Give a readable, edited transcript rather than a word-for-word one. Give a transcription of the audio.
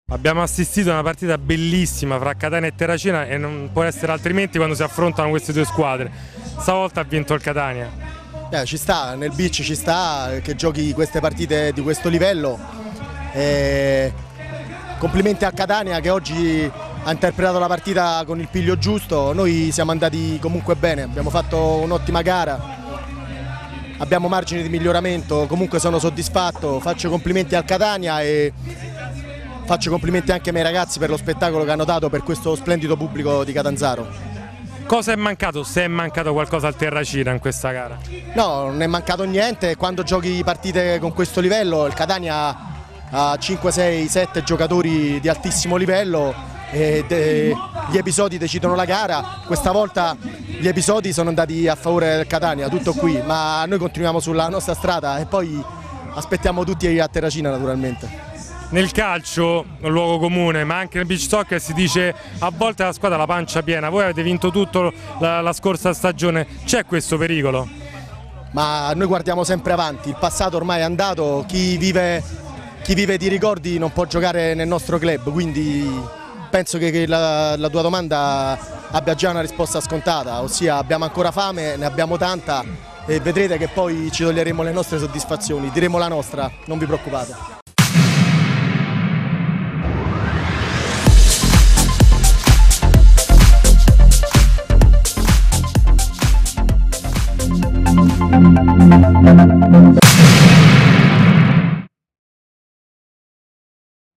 Abbiamo assistito a una partita bellissima fra Catania e Terracina e non può essere altrimenti quando si affrontano queste due squadre. Stavolta ha vinto il Catania. Ci sta, nel beach ci sta che giochi queste partite di questo livello. Complimenti a Catania che oggi ha interpretato la partita con il piglio giusto. Noi siamo andati comunque bene, abbiamo fatto un'ottima gara, abbiamo margini di miglioramento, comunque sono soddisfatto. Faccio complimenti al Catania e faccio complimenti anche ai miei ragazzi per lo spettacolo che hanno dato per questo splendido pubblico di Catanzaro. Cosa è mancato, se è mancato qualcosa al Terracina in questa gara? No, non è mancato niente. Quando giochi partite con questo livello il Catania ha 5, 6, 7 giocatori di altissimo livello e gli episodi decidono la gara. Questa volta gli episodi sono andati a favore del Catania, tutto qui, ma noi continuiamo sulla nostra strada e poi aspettiamo tutti a Terracina naturalmente. Nel calcio, un luogo comune, ma anche nel beach soccer si dice a volte la squadra ha la pancia piena. Voi avete vinto tutto la scorsa stagione, c'è questo pericolo? Ma noi guardiamo sempre avanti, il passato ormai è andato, chi vive di ricordi non può giocare nel nostro club, quindi penso che la tua domanda abbia già una risposta scontata, ossia abbiamo ancora fame, ne abbiamo tanta e vedrete che poi ci toglieremo le nostre soddisfazioni, diremo la nostra, non vi preoccupate.